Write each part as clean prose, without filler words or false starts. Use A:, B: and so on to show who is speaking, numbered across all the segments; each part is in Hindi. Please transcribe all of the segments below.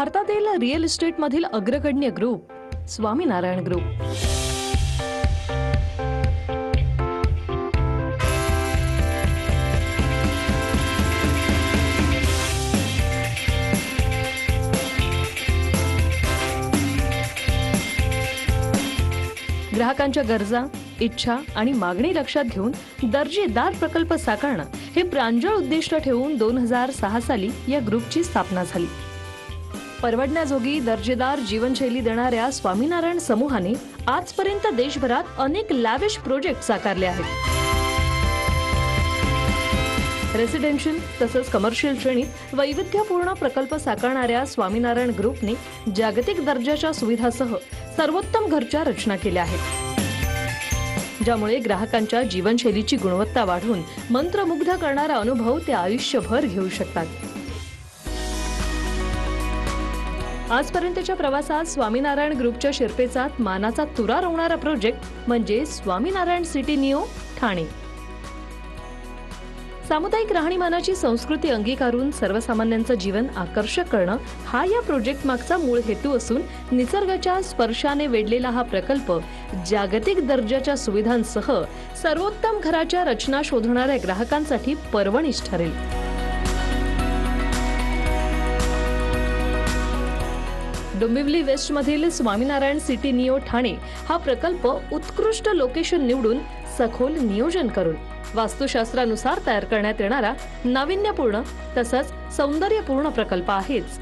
A: भारतातील रिअल इस्टेटमधील अग्रगण्य ग्रुप स्वामीनारायण ग्रुप। ग्राहकांच्या गरजा, इच्छा आणि मागणी लक्षात घेऊन दर्जेदार प्रकल्प साकारणं हे प्रांजळ उद्दिष्ट ठेवून 2006 साली या ग्रुपची स्थापना झाली। परवडण्याजोगी दर्जेदार जीवनशैली देणाऱ्या स्वामीनारायण समूहाने आजपर्यंत देशभरात अनेक लॅविश प्रोजेक्ट साकारले आहेत। रेसिडेन्शियल तसंच कमर्शियल श्रेणीत वैविध्यपूर्ण प्रकल्प साकारणाऱ्या स्वामीनारायण ग्रुपने जागतिक दर्जाच्या सुविधासह सर्वोत्तम घरच्या रचना केल्या आहेत, ज्यामुळे ग्राहकांच्या जीवनशैलीची गुणवत्ता वाढून मंत्रमुग्ध करणारा अनुभव ते आयुष्यभर घेऊ शकतात। आजपर्यंतच्या प्रवासात स्वामीनारायण ग्रुपच्या शिरपेचात मानाचा तुरा रोवणारा प्रोजेक्ट म्हणजे स्वामीनारायण सिटी निओ ठाणे। सामुदायिक राहणीमानाची संस्कृती अंगीकारून सर्वसामान्यांचं जीवन आकर्षक करणं हा या प्रोजेक्ट मागचा मूळ हेतू असून निसर्गाच्या स्पर्शाने वेढलेला हा प्रकल्प जागतिक दर्जाच्या सुविधांसह सर्वोत्तम घराच्या रचना शोधणाऱ्या ग्राहकांसाठी पर्वणीच ठरेल। डोंबिवली वेस्ट मधील स्वामीनारायण सिटी निओ ठाणे हा प्रकल्प उत्कृष्ट लोकेशन निवडून सखोल नियोजन करून वास्तुशास्त्रानुसार तयार करण्यात येणारा नाविन्यपूर्ण तसंच सौंदर्यपूर्ण प्रकल्प आहेच,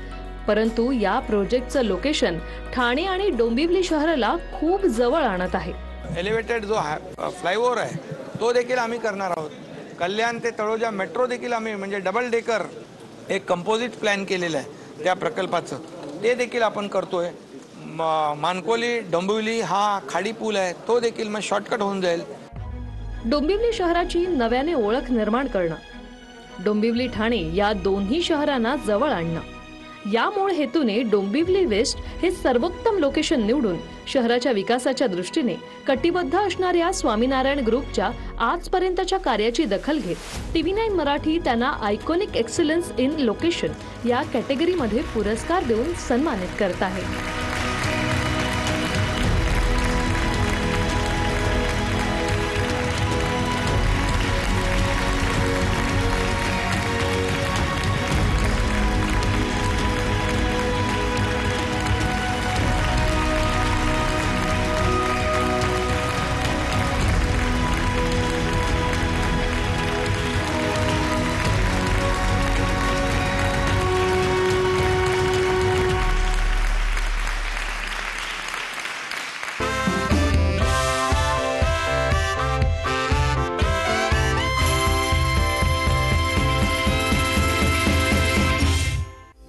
A: परंतु या प्रोजेक्टचं लोकेशन ठाणे आणि डोंबिवली शहराला खूप जवळ आणत आहे।
B: एलिव्हेटेड जो फ्लायओव्हर आहे तो देखील आम्ही करणार आहोत। कल्याण ते तळोजा मेट्रो देखील आम्ही म्हणजे डबल डेकर एक कंपोजिट प्लॅन केलेलं आहे त्या प्रकल्पाचं, ते देखील आपण करतोय। मानकोली डोंबिवली हा खाडी पूल आहे तो देखील मग शॉर्टकट होऊन जाईल।
A: डोंबिवली शहराची नव्याने ओळख निर्माण करणं, डोंबिवली ठाणे या दोन्ही शहरांना जवळ आणणं, या मूळ हेतूने डोंबिवली वेस्ट हे सर्वोत्तम लोकेशन निवडून शहराच्या विकासाच्या दृष्टीने कटिबद्ध असणाऱ्या स्वामीनारायण ग्रुपच्या आजपर्यंतच्या कार्याची दखल घेत TV9 मराठी त्यांना आयकॉनिक एक्सलन्स इन लोकेशन या कॅटेगरीमध्ये पुरस्कार देऊन सन्मानित करत आहे।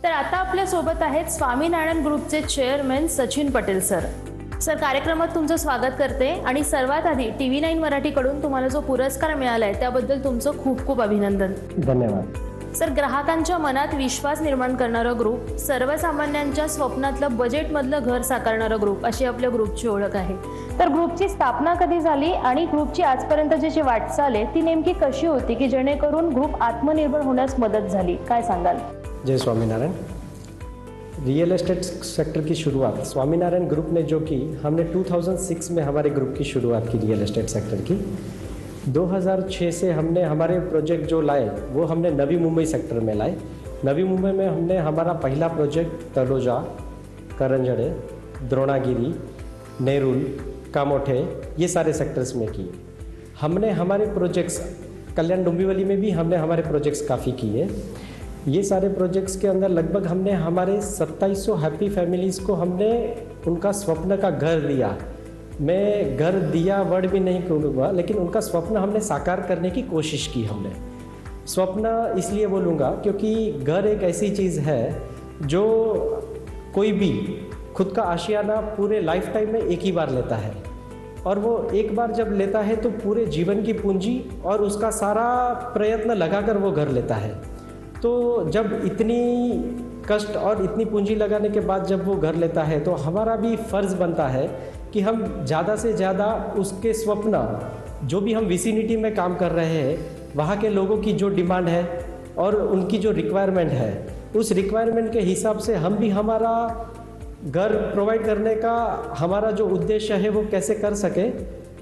C: आता आपल्या सोबत आहेत स्वामीनारायण ग्रुपचे चेअरमॅन सचिन पटेल सर। कार्यक्रमात तुमचं स्वागत करते आणि सर्वात आधी TV9 मराठी कडून तुम्हाला जो पुरस्कार मिळालाय त्याबद्दल तुमचं खूप खूप अभिनंदन।
D: धन्यवाद
C: सर। ग्राहकांच्या मनात विश्वास निर्माण करणारा ग्रुप, सर्वसामान्यांच्या स्वप्नातलं बजेटमधलं घर साकारणारा ग्रुप अशी आपल्या ग्रुपची ओळख आहे। तर ग्रुपची स्थापना कधी झाली आणि ग्रुपची आजपर्यंतची जी वाटचाल आहे ती नेमकी कशी होती की जेणेकरून ग्रुप आत्मनिर्भर होण्यास मदत झाली, काय सांगाल?
D: जय स्वामीनारायण। रियल एस्टेट सेक्टर की शुरुआत स्वामीनारायण ग्रुप ने जो की हमने 2006 में हमारे ग्रुप की शुरुआत की रियल एस्टेट सेक्टर की। 2006 से हमने हमारे प्रोजेक्ट जो लाए वो हमने नवी मुंबई सेक्टर में लाए। नवी मुंबई में हमने हमारा पहला प्रोजेक्ट तलोजा, करंजड़े, द्रोणागिरी, नेरुल, कामोठे ये सारे सेक्टर्स में किए। हमने हमारे प्रोजेक्ट्स कल्याण डोंबिवली में भी हमने हमारे प्रोजेक्ट्स काफ़ी किए। ये सारे प्रोजेक्ट्स के अंदर लगभग हमने हमारे 2700 हैप्पी फैमिलीज़ को हमने उनका स्वप्न का घर दिया। मैं घर दिया वर्ड भी नहीं कहूँगा, लेकिन उनका स्वप्न हमने साकार करने की कोशिश की। हमने स्वप्न इसलिए बोलूँगा क्योंकि घर एक ऐसी चीज़ है जो कोई भी खुद का आशियाना पूरे लाइफ टाइम में एक ही बार लेता है, और वो एक बार जब लेता है तो पूरे जीवन की पूंजी और उसका सारा प्रयत्न लगाकर वो घर लेता है। तो जब इतनी कष्ट और इतनी पूंजी लगाने के बाद जब वो घर लेता है तो हमारा भी फ़र्ज़ बनता है कि हम ज़्यादा से ज़्यादा उसके स्वप्न, जो भी हम विसिनिटी में काम कर रहे हैं वहाँ के लोगों की जो डिमांड है और उनकी जो रिक्वायरमेंट है उस रिक्वायरमेंट के हिसाब से हम भी हमारा घर प्रोवाइड करने का हमारा जो उद्देश्य है वो कैसे कर सके,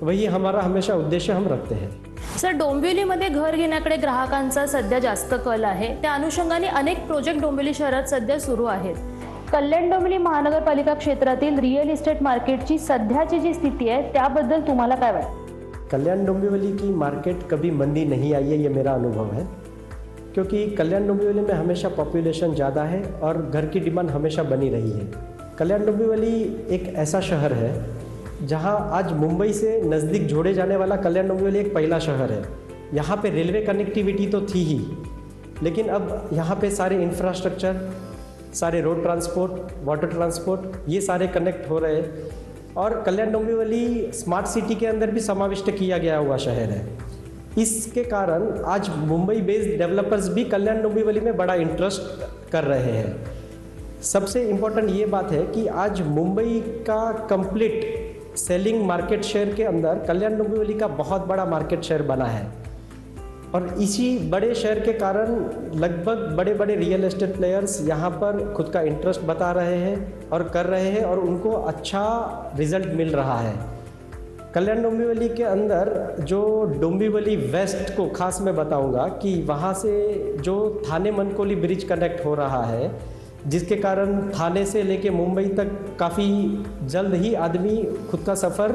D: वही हमारा हमेशा उद्देश्य हम रखते हैं।
C: सर, डोंबिवलीमध्ये घर घेण्याकडे ग्राहकांचा सध्या जास्त कल आहे. त्या अनुषंगाने अनेक प्रोजेक्ट डोंबिवली शहरात सध्या सुरू आहेत. कल्याण डोंबिवली महानगरपालिका क्षेत्रातील रिअल इस्टेट मार्केटची सध्याची जी स्थिती आहे त्याबद्दल तुम्हाला काय वाटतं?
D: कल्याण डोंबिवली की मार्केट कभी मंदी नहीं आई है, ये मेरा अनुभव है, क्योंकि कल्याण डोंबिवली में हमेशा पॉपुलेशन ज़्यादा है और घर की डिमांड हमेशा बनी रही है। कल्याण डोंबिवली एक ऐसा शहर है जहां आज मुंबई से नज़दीक जोड़े जाने वाला कल्याण डोंबिवली एक पहला शहर है। यहाँ पे रेलवे कनेक्टिविटी तो थी ही, लेकिन अब यहाँ पे सारे इंफ्रास्ट्रक्चर, सारे रोड ट्रांसपोर्ट, वाटर ट्रांसपोर्ट, ये सारे कनेक्ट हो रहे हैं और कल्याण डोंबिवली स्मार्ट सिटी के अंदर भी समाविष्ट किया गया हुआ शहर है। इसके कारण आज मुंबई बेस्ड डेवलपर्स भी कल्याण डोंबिवली में बड़ा इंटरेस्ट कर रहे हैं। सबसे इम्पोर्टेंट ये बात है कि आज मुंबई का कंप्लीट सेलिंग मार्केट शेयर के अंदर कल्याण डोंबिवली का बहुत बड़ा मार्केट शेयर बना है और इसी बड़े शेयर के कारण लगभग बड़े बड़े रियल एस्टेट प्लेयर्स यहाँ पर खुद का इंटरेस्ट बता रहे हैं और कर रहे हैं और उनको अच्छा रिजल्ट मिल रहा है। कल्याण डोंबिवली के अंदर जो डोंबिवली वेस्ट को खास मैं बताऊंगा कि वहाँ से जो थाने मनकोली ब्रिज कनेक्ट हो रहा है, जिसके कारण थाने से लेके मुंबई तक काफ़ी जल्द ही आदमी खुद का सफ़र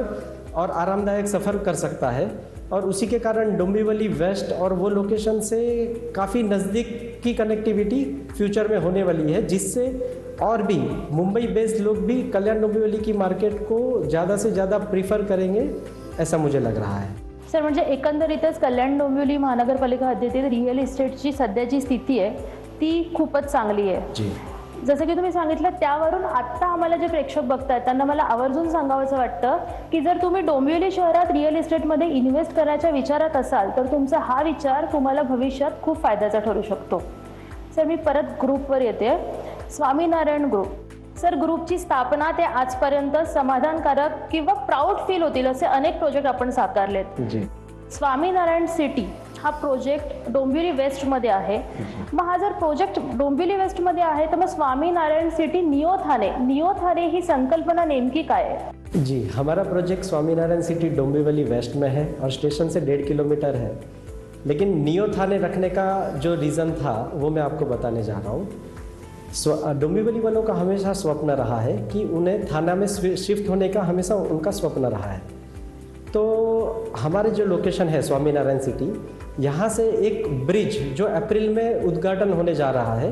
D: और आरामदायक सफ़र कर सकता है और उसी के कारण डोंबिवली वेस्ट और वो लोकेशन से काफ़ी नज़दीक की कनेक्टिविटी फ्यूचर में होने वाली है, जिससे और भी मुंबई बेस्ड लोग भी कल्याण डोंबिवली की मार्केट को ज़्यादा से ज़्यादा प्रीफर करेंगे, ऐसा मुझे लग रहा है।
C: सर, म्हणजे एकंदरीतच कल्याण डोंबिवली महानगरपालिका हद्दीतील रिअल इस्टेटची सध्याची स्थिती आहे ती खूपच चांगली आहे।
D: जी,
C: जसं की तुम्ही सांगितलं त्यावरून आत्ता आम्हाला जे प्रेक्षक बघतात त्यांना मला आवर्जून सांगावंसं वाटतं की जर तुम्ही डोंबिवली शहरात रिअल इस्टेटमध्ये इन्व्हेस्ट करायच्या विचारात असाल तर तुमचा हा विचार तुम्हाला भविष्यात खूप फायद्याचा ठरू शकतो। सर, मी परत ग्रुपवर येते। स्वामीनारायण ग्रुप, सर, ग्रुपची स्थापना ते आजपर्यंत समाधानकारक किंवा प्राऊड फील होतील असे अनेक प्रोजेक्ट आपण साकारलेत।
D: जी,
C: स्वामीनारायण सिटी हा प्रोजेक्ट डोंबिवली वेस्टमध्ये आहे। मग हा जर प्रोजेक्ट डोंबिवली वेस्टमध्ये आहे तर मग स्वामीनारायण सिटी नियो ठाणे ही संकल्पना नेमकी काय आहे?
D: जी, हमारा project Swaminarayan City Dombivli west में है और स्टेशन से 1.5 किलोमीटर है, लेकिन नियो थाने रखने का जो रीज़न था वो मैं आपको बताने जा रहा हूँ। डोंबिवली वालों का हमेशा स्वप्न रहा है कि उन्हें थाना में शिफ्ट होने का हमेशा उनका स्वप्न रहा है। तो हमारे जो लोकेशन है स्वामीनारायण सिटी, यहाँ से एक ब्रिज जो अप्रैल में उद्घाटन होने जा रहा है,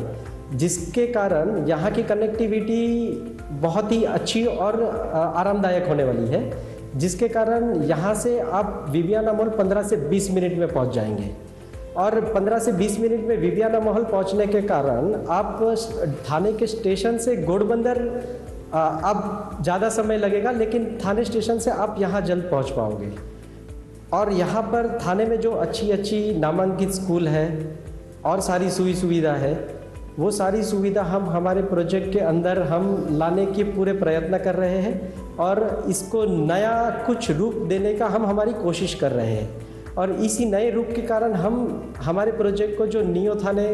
D: जिसके कारण यहाँ की कनेक्टिविटी बहुत ही अच्छी और आरामदायक होने वाली है, जिसके कारण यहाँ से आप विवियाना मॉल 15 से 20 मिनट में पहुँच जाएंगे और 15 से 20 मिनट में विवियाना महल पहुँचने के कारण आप थाने के स्टेशन से घोड़बंदर अब ज़्यादा समय लगेगा, लेकिन थाने स्टेशन से आप यहाँ जल्द पहुँच पाओगे। और यहाँ पर थाने में जो अच्छी नामांकित स्कूल है और सारी सुविधा है, वो सारी सुविधा हम हमारे प्रोजेक्ट के अंदर हम लाने के पूरे प्रयत्न कर रहे हैं और इसको नया कुछ रूप देने का हम हमारी कोशिश कर रहे हैं। और इसी नए रूप के कारण हम हमारे प्रोजेक्ट को जो नियो थाने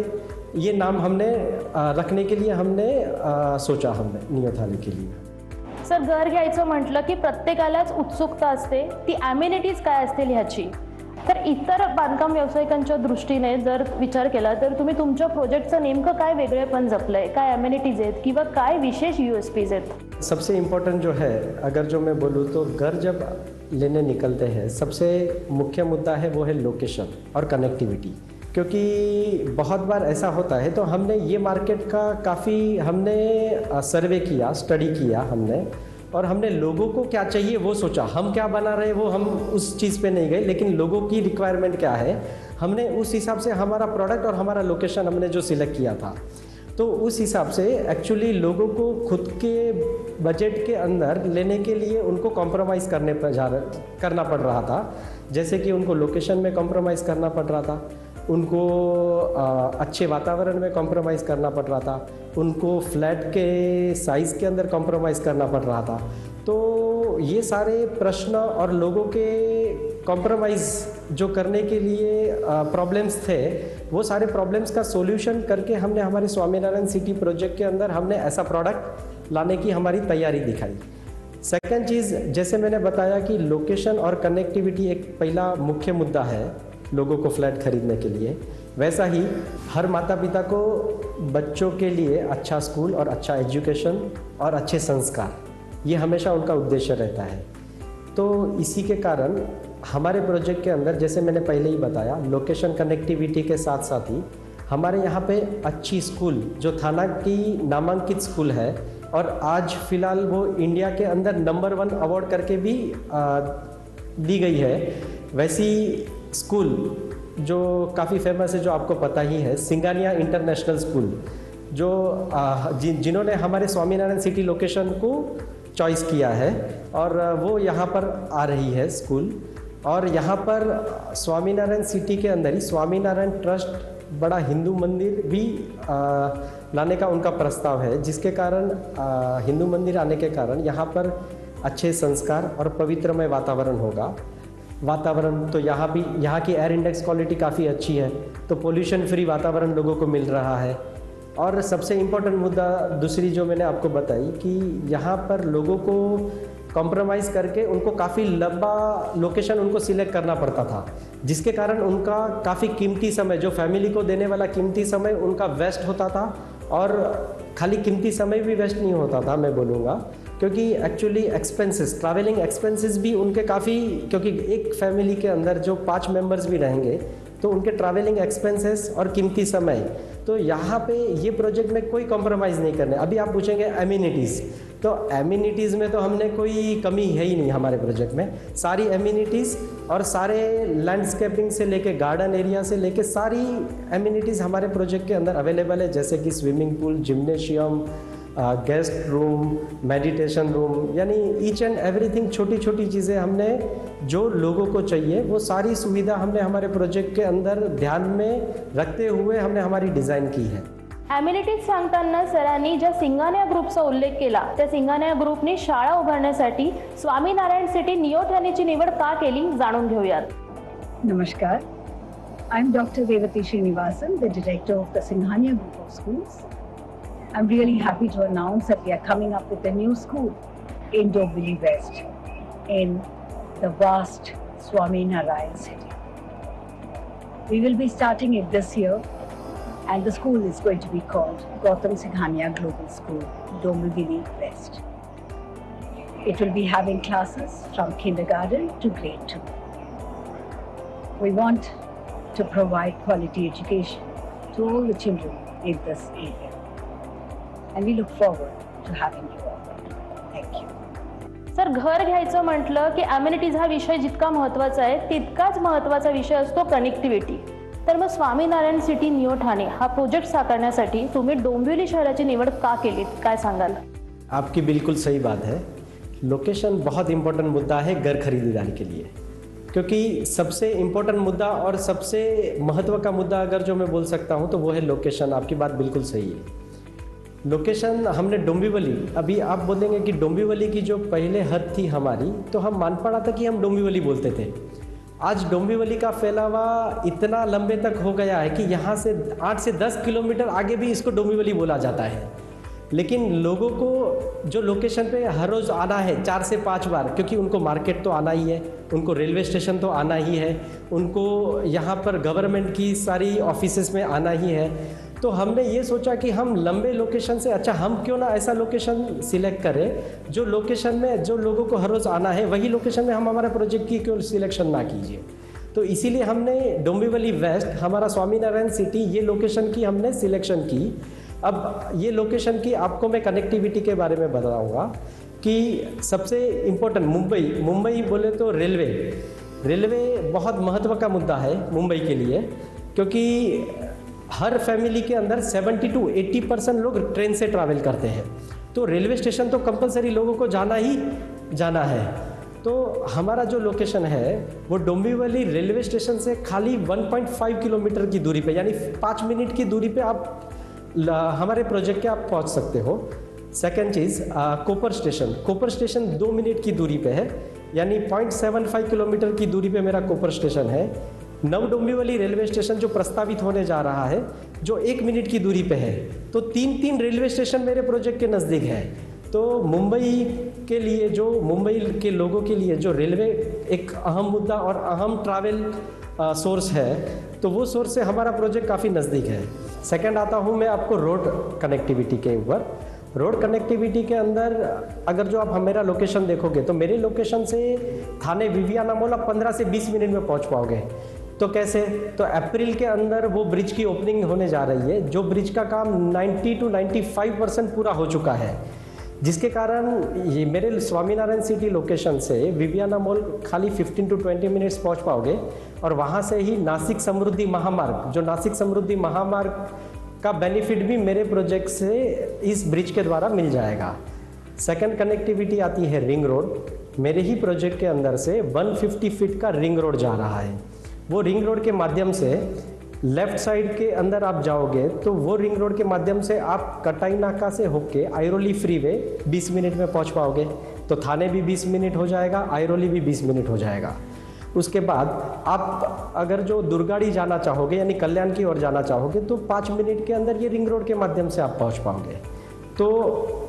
D: ये नाम हमने रखने के लिए हमने सोचा, हमने नियो थाने के लिए।
C: सर, घर घ्यायचं म्हटलं की प्रत्येकालाच उत्सुकता असते, ती ॲम्युनिटीज काय असतील ह्याची। तर इतर बांधकाम व्यावसायिकांच्या दृष्टीने जर विचार केला तर तुम्ही तुमच्या प्रोजेक्टचं नेमकं काय वेगळेपण जपलंय, काय ॲम्युनिटीज आहेत किंवा काय विशेष USPs आहेत?
D: सबसे इम्पोर्टेंट जो है, अगर जो मैं बोलूँ तो घर जब लेने निकलते हैं सबसे मुख्य मुद्दा है वो है लोकेशन और कनेक्टिविटी, क्योंकि बहुत बार ऐसा होता है। तो हमने ये मार्केट का काफ़ी हमने सर्वे किया, स्टडी किया हमने, और हमने लोगों को क्या चाहिए वो सोचा। हम क्या बना रहे वो हम उस चीज़ पे नहीं गए, लेकिन लोगों की रिक्वायरमेंट क्या है हमने उस हिसाब से हमारा प्रोडक्ट और हमारा लोकेशन हमने जो सिलेक्ट किया था, तो उस हिसाब से एक्चुअली लोगों को खुद के बजट के अंदर लेने के लिए उनको कॉम्प्रोमाइज़ करना पड़ रहा था। जैसे कि उनको लोकेशन में कॉम्प्रोमाइज़ करना पड़ रहा था, उनको अच्छे वातावरण में कॉम्प्रोमाइज़ करना पड़ रहा था, उनको फ्लैट के साइज़ के अंदर कॉम्प्रोमाइज़ करना पड़ रहा था। तो ये सारे प्रश्न और लोगों के कॉम्प्रोमाइज़ जो करने के लिए प्रॉब्लम्स थे, वो सारे प्रॉब्लम्स का सॉल्यूशन करके हमने हमारे स्वामीनारायण सिटी प्रोजेक्ट के अंदर हमने ऐसा प्रोडक्ट लाने की हमारी तैयारी दिखाई। सेकंड चीज़, जैसे मैंने बताया कि लोकेशन और कनेक्टिविटी एक पहला मुख्य मुद्दा है लोगों को फ्लैट खरीदने के लिए, वैसा ही हर माता पिता को बच्चों के लिए अच्छा स्कूल और अच्छा एजुकेशन और अच्छे संस्कार, ये हमेशा उनका उद्देश्य रहता है। तो इसी के कारण हमारे प्रोजेक्ट के अंदर, जैसे मैंने पहले ही बताया, लोकेशन कनेक्टिविटी के साथ साथ ही हमारे यहाँ पे अच्छी स्कूल जो थाना की नामांकित स्कूल है और आज फिलहाल वो इंडिया के अंदर नंबर 1 अवार्ड करके भी दी गई है, वैसी स्कूल जो काफ़ी फेमस है, जो आपको पता ही है, सिंगानिया इंटरनेशनल स्कूल, जो जिन्होंने हमारे स्वामीनारायण सिटी लोकेशन को चॉइस किया है और वो यहाँ पर आ रही है स्कूल। और यहाँ पर स्वामीनारायण सिटी के अंदर ही स्वामीनारायण ट्रस्ट बड़ा हिंदू मंदिर भी लाने का उनका प्रस्ताव है, जिसके कारण हिंदू मंदिर आने के कारण यहाँ पर अच्छे संस्कार और पवित्रमय वातावरण होगा। वातावरण तो यहाँ की एयर इंडेक्स क्वालिटी काफ़ी अच्छी है, तो पोल्यूशन फ्री वातावरण लोगों को मिल रहा है। और सबसे इम्पोर्टेंट मुद्दा दूसरी जो मैंने आपको बताई कि यहाँ पर लोगों को कॉम्प्रोमाइज़ करके उनको काफ़ी लंबा लोकेशन उनको सिलेक्ट करना पड़ता था, जिसके कारण उनका काफ़ी कीमती समय, जो फैमिली को देने वाला कीमती समय उनका वेस्ट होता था। और खाली कीमती समय भी वेस्ट नहीं होता था, मैं बोलूँगा, क्योंकि एक्चुअली एक्सपेंसेस, ट्रैवलिंग एक्सपेंसेस भी उनके काफ़ी, क्योंकि एक फैमिली के अंदर जो 5 मेंबर्स भी रहेंगे तो उनके ट्रैवलिंग एक्सपेंसेस और कीमती समय, तो यहाँ पे ये प्रोजेक्ट में कोई कॉम्प्रोमाइज़ नहीं करना। अभी आप पूछेंगे एमिनिटीज़, तो एमिनिटीज़ में तो हमने कोई कमी है ही नहीं हमारे प्रोजेक्ट में। सारी एमिनिटीज़ और सारे लैंडस्केपिंग से लेके गार्डन एरिया से लेके सारी एमिनिटीज़ हमारे प्रोजेक्ट के अंदर अवेलेबल है, जैसे कि swimming pool, gymnasium, guest room, meditation room, यानी ईच एंड एवरीथिंग, छोटी छोटी चीज़ें हमने जो लोगों को चाहिए वो सारी सुविधा हमने हमारे प्रोजेक्ट के अंदर ध्यान में रखते हुए हमने हमारी डिज़ाइन की है।
C: ॲम्युनिटीज सांगताना सरांनी ज्या सिंगानिया ग्रुपचा उल्लेख केला, त्या सिंगानिया ग्रुपने शाळा उभारण्यासाठी स्वामीनारायण सिटी नियोठाणेची निवड का केली, जाणून घेऊयात।
E: Namaskar. I'm Dr. Revati Srinivasan, the director of the Singhania Group of Schools. I'm really happy to announce that we are coming up with a new school in Dombivli West, in the vast Swaminarayan city. We will be starting it this year, and the school is going to be called Gautam Singhania Global School, Dombivli West. It will be having classes from kindergarten to grade 2. We want to provide quality education to all the children in this area. And we look forward to having you all. Thank you.
C: Sir, घर घ्यायचं म्हटलं की ॲम्युनिटीज हा विषय जितका महत्त्वाचा आहे तितकाच महत्त्वाचा विषय असतो कनेक्टिव्हिटी। तर मग स्वामीनारायण सिटी नियो ठाणे हा प्रोजेक्ट साकारण्यासाठी तुम्ही डोंबिवली शहराची निवड का केलीत, काय सांगाल?
D: आपकी बिल्कुल सही बात है। लोकेशन बहुत इम्पोर्टेंट मुद्दा है घर खरीदारी के लिए, क्योंकि सबसे इम्पोर्टेंट मुद्दा और सबसे महत्व का मुद्दा अगर जो मैं बोल सकता हूँ तो वो है लोकेशन। आपकी बात बिल्कुल सही है। लोकेशन हमने डोंबिवली, अभी आप बोलेंगे कि डोंबिवली की जो पहले हद थी हमारी, तो हम मान पड़ा था कि हम डोंबिवली बोलते थे। आज डोंबिवली का फैलावा इतना लंबे तक हो गया है कि यहाँ से 8 से 10 किलोमीटर आगे भी इसको डोंबिवली बोला जाता है। लेकिन लोगों को जो लोकेशन पे हर रोज़ आना है 4 से 5 बार, क्योंकि उनको मार्केट तो आना ही है, उनको रेलवे स्टेशन तो आना ही है, उनको यहाँ पर गवर्नमेंट की सारी ऑफिसेस में आना ही है, तो हमने ये सोचा कि हम लंबे लोकेशन से अच्छा हम क्यों ना ऐसा लोकेशन सिलेक्ट करें जो लोकेशन में जो लोगों को हर रोज़ आना है, वही लोकेशन में हम हमारे प्रोजेक्ट की क्यों सिलेक्शन ना कीजिए। तो इसीलिए हमने डोंबिवली वेस्ट, हमारा स्वामीनारायण सिटी, ये लोकेशन की हमने सिलेक्शन की। अब ये लोकेशन की आपको मैं कनेक्टिविटी के बारे में बताऊंगा कि सबसे इम्पोर्टेंट मुंबई बोले तो रेलवे बहुत महत्व का मुद्दा है मुंबई के लिए, क्योंकि हर फैमिली के अंदर 70 to 80% लोग ट्रेन से ट्रैवल करते हैं, तो रेलवे स्टेशन तो कंपलसरी लोगों को जाना ही जाना है। तो हमारा जो लोकेशन है वो डोंबिवली रेलवे स्टेशन से खाली 1.5 किलोमीटर की दूरी पे, यानी 5 मिनट की दूरी पे आप हमारे प्रोजेक्ट के आप पहुंच सकते हो। सेकेंड चीज़, कोपर स्टेशन 2 मिनट की दूरी पे है, यानी 0.75 किलोमीटर की दूरी पे मेरा कोपर स्टेशन है। नव डोंबिवली रेलवे स्टेशन जो प्रस्तावित होने जा रहा है, जो 1 मिनट की दूरी पे है, तो 3 रेलवे स्टेशन मेरे प्रोजेक्ट के नज़दीक है। तो मुंबई के लिए, जो मुंबई के लोगों के लिए जो रेलवे एक अहम मुद्दा और अहम ट्रैवल सोर्स है, तो वो सोर्स से हमारा प्रोजेक्ट काफ़ी नज़दीक है। सेकंड आता हूँ मैं आपको रोड कनेक्टिविटी के ऊपर। रोड कनेक्टिविटी के अंदर अगर जो आप मेरा लोकेशन देखोगे, तो मेरे लोकेशन से थाने विवियाना मॉल आप 15 से 20 मिनट में पहुँच पाओगे। तो कैसे? तो अप्रैल के अंदर वो ब्रिज की ओपनिंग होने जा रही है, जो ब्रिज का काम 90 to 95% पूरा हो चुका है, जिसके कारण ये मेरे स्वामीनारायण सिटी लोकेशन से विवियाना मॉल खाली 15 to 20 मिनट्स पहुंच पाओगे। और वहां से ही नासिक समृद्धि महामार्ग, जो नासिक समृद्धि महामार्ग का बेनिफिट भी मेरे प्रोजेक्ट से इस ब्रिज के द्वारा मिल जाएगा। सेकंड कनेक्टिविटी आती है रिंग रोड। मेरे ही प्रोजेक्ट के अंदर से 150 फीट का रिंग रोड जा रहा है। वो रिंग रोड के माध्यम से लेफ्ट साइड के अंदर आप जाओगे, तो वो रिंग रोड के माध्यम से आप कटाई नाका से होके आयरोली फ्रीवे 20 मिनट में पहुंच पाओगे। तो थाने भी 20 मिनट हो जाएगा, आयरोली भी 20 मिनट हो जाएगा। उसके बाद आप अगर जो दुर्गाड़ी जाना चाहोगे, यानी कल्याण की ओर जाना चाहोगे, तो 5 मिनट के अंदर ये रिंग रोड के माध्यम से आप पहुंच पाओगे। तो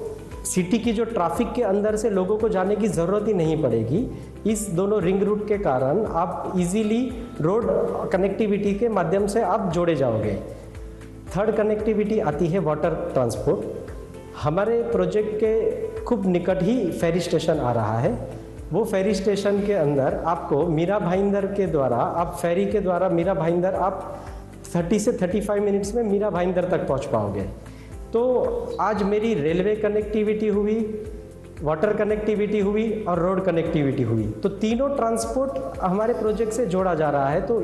D: सिटी की जो ट्रैफिक के अंदर से लोगों को जाने की ज़रूरत ही नहीं पड़ेगी। इस दोनों रिंग रूट के कारण आप इजीली रोड कनेक्टिविटी के माध्यम से आप जोड़े जाओगे। थर्ड कनेक्टिविटी आती है वाटर ट्रांसपोर्ट। हमारे प्रोजेक्ट के खूब निकट ही फेरी स्टेशन आ रहा है। वो फेरी स्टेशन के अंदर आपको मीरा भाईंदर के द्वारा, आप फेरी के द्वारा मीरा भाईंदर आप 30 से 35 मिनट्स में मीरा भाईंदर तक पहुंच पाओगे। तो आज मेरी रेलवे कनेक्टिविटी हुई, वाटर कनेक्टिविटी हुई और रोड कनेक्टिविटी हुई। तो तीनों ट्रांसपोर्ट हमारे प्रोजेक्ट से जोड़ा जा रहा है। तो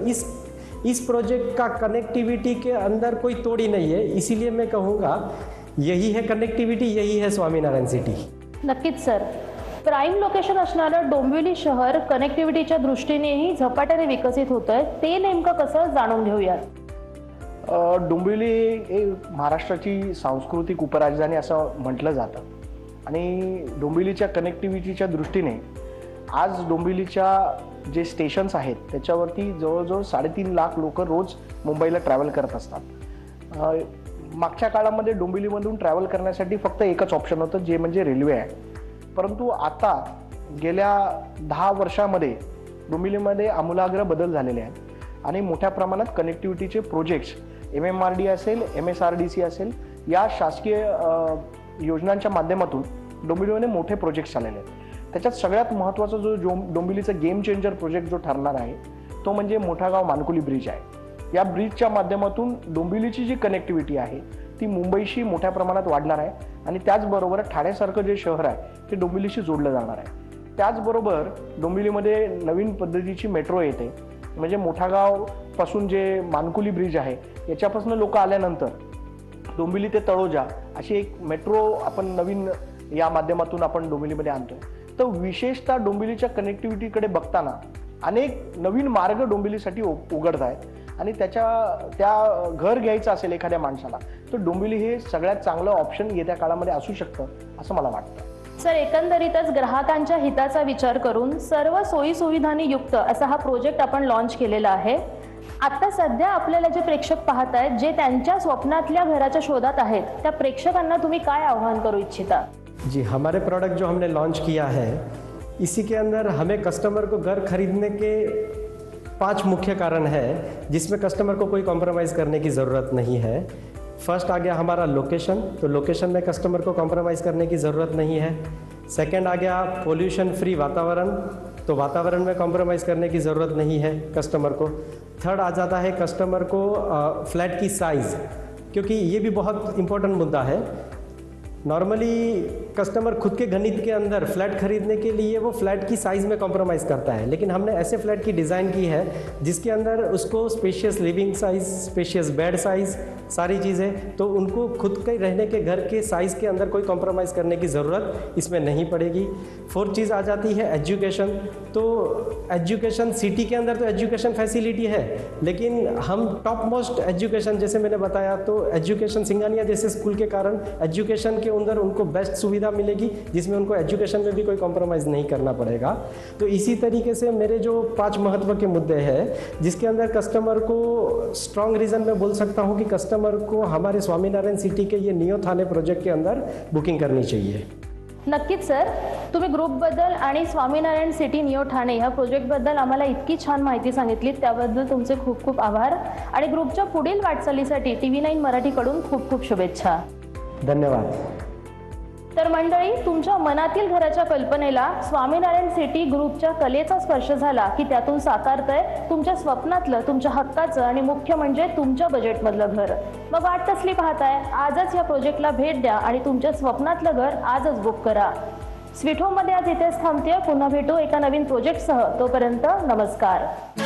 D: इस प्रोजेक्ट का कनेक्टिविटी के अंदर कोई तोड़ ही नहीं है। इसीलिए मैं कहूँगा यही है कनेक्टिविटी, यही है स्वामीनारायण सिटी।
C: नक्कीच सर, प्राईम लोकेशन असणारं डोंबिवली शहर कनेक्टिव्हिटीच्या दृष्टीनेही झपाट्याने विकसित होतंय, ते नेमकं कसं जाणून घेऊयात।
F: डोंबिवली हे महाराष्ट्राची सांस्कृतिक उपराजधानी असं म्हटलं जातं आणि डोंबिवलीच्या कनेक्टिव्हिटीच्या दृष्टीने आज डोंबिवलीच्या जे स्टेशन्स आहेत त्याच्यावरती जवळजवळ 3.5 लाख लोक रोज मुंबईला ट्रॅव्हल करत असतात। मागच्या काळामध्ये डोंबिवलीमधून ट्रॅव्हल करण्यासाठी फक्त एकच ऑप्शन होतं, जे म्हणजे रेल्वे आहे। परंतु आता गेल्या 10 वर्षामध्ये डोंबिवलीमध्ये आमूलाग्र बदल झालेले आहेत आणि मोठ्या प्रमाणात कनेक्टिव्हिटीचे प्रोजेक्ट्स MMRD असेल, MSRDC असेल, या शासकीय योजनांच्या माध्यमातून डोंबिवलीमध्ये मोठे प्रोजेक्ट्स आलेले आहेत। त्याच्यात सगळ्यात महत्त्वाचा जो डोंबिवलीचा गेम चेंजर प्रोजेक्ट जो ठरणार आहे तो म्हणजे मोठागाव मानकुली ब्रिज आहे। या ब्रिजच्या माध्यमातून डोंबिवलीची जी कनेक्टिव्हिटी आहे ती मुंबईशी मोठ्या प्रमाणात वाढणार आहे आणि त्याचबरोबर ठाण्यासारखं जे शहर आहे ते डोंबिवलीशी जोडलं जाणार आहे। त्याचबरोबर डोंबिवलीमध्ये नवीन पद्धतीची मेट्रो येते, म्हणजे मोठागाव पासून जे मानकुली ब्रिज आहे याच्यापासून लोक आल्यानंतर डोंबिवली ते तळोजा अशी एक मेट्रो आपण नवीन या माध्यमातून आपण डोंबिवलीमध्ये आणतोय। तर विशेषतः डोंबिवलीच्या कनेक्टिव्हिटीकडे बघताना अनेक नवीन मार्ग डोंबिवलीसाठी उघडत आहेत आणि त्या घर घ्यायचं असेल एखाद्या माणसाला तर डोंबिवली हे सगळ्यात चांगलं ऑप्शन येत्या काळामध्ये असू शकतं असं मला वाटतं।
C: सर, एकंदरीतच ग्राहकांच्या हिताचा विचार करून सर्व सोयी सुविधांनी युक्त असा हा प्रोजेक्ट आपण लॉन्च केलेला आहे। आता सध्या आपल्याला जे प्रेक्षक पाहत आहेत, जे त्यांच्या स्वप्नातल्या घराच्या शोधात आहेत, त्या प्रेक्षकांना तुम्ही काय आव्हान करू इच्छिता?
D: जी, हमारे प्रोडक्ट जो हमने लॉन्च किया है, इसी के अंदर हमें कस्टमर को घर खरीदने के 5 मुख्य कारण है, जिसमें कस्टमर को कोई कॉम्प्रोमाइज़ करने की ज़रूरत नहीं है। फर्स्ट आ गया हमारा लोकेशन, तो लोकेशन में कस्टमर को कॉम्प्रोमाइज़ करने की ज़रूरत नहीं है। सेकंड आ गया पोल्यूशन फ्री वातावरण, तो वातावरण में कॉम्प्रोमाइज़ करने की ज़रूरत नहीं है कस्टमर को। थर्ड आ जाता है कस्टमर को फ्लैट की साइज़, क्योंकि ये भी बहुत इम्पोर्टेंट मुद्दा है। नॉर्मली कस्टमर खुद के गणित के अंदर फ्लैट खरीदने के लिए वो फ्लैट की साइज़ में कॉम्प्रोमाइज़ करता है, लेकिन हमने ऐसे फ्लैट की डिज़ाइन की है जिसके अंदर उसको spacious living size, spacious bed size, सारी चीज़ें, तो उनको खुद के रहने के घर के साइज़ के अंदर कोई कॉम्प्रोमाइज़ करने की ज़रूरत इसमें नहीं पड़ेगी। फोर्थ चीज़ आ जाती है एजुकेशन। तो एजुकेशन सिटी के अंदर तो एजुकेशन फैसिलिटी है, लेकिन हम टॉप मोस्ट एजुकेशन, जैसे मैंने बताया, तो एजुकेशन सिंघानिया जैसे स्कूल के कारण एजुकेशन के अंदर उनको बेस्ट सुविधा मिलेगी, जिसमें उनको एजुकेशन में भी कोई कॉम्प्रोमाइज़ नहीं करना पड़ेगा। तो इसी तरीके से मेरे जो 5 महत्व के मुद्दे हैं, जिसके अंदर कस्टमर को स्ट्रॉन्ग रीज़न मैं बोल सकता हूँ कि कस्टमर को हमारे स्वामीनारायण सिटी के ये नियो थाने प्रोजेक्ट के अंदर बुकिंग करनी चाहिए।
C: नक्कीच सर, तुम्ही ग्रुपबद्दल आणि स्वामीनारायण सिटी नियो ठाणे ह्या प्रोजेक्टबद्दल आम्हाला इतकी छान माहिती सांगितली, त्याबद्दल तुमचे खूप खूप आभार आणि ग्रुपच्या पुढील वाटचालीसाठी TV9 मराठीकडून खूप खूप शुभेच्छा।
D: धन्यवाद।
C: तर मंडळी, तुमच्या मनातील घराच्या कल्पनेला स्वामीनारायण सिटी ग्रुपच्या कलेचा स्पर्श झाला की त्यातून साकारतंय तुमच्या स्वप्नातलं, तुमच्या हक्काचं आणि मुख्य म्हणजे तुमच्या बजेटमधलं घर। मग वाट कसली पाहताय? आजच या प्रोजेक्टला भेट द्या आणि तुमच्या स्वप्नातलं घर आजच बुक करा। स्वीट होममध्ये आज इथेच थांबते, पुन्हा भेटू एका नवीन प्रोजेक्टसह। तोपर्यंत नमस्कार।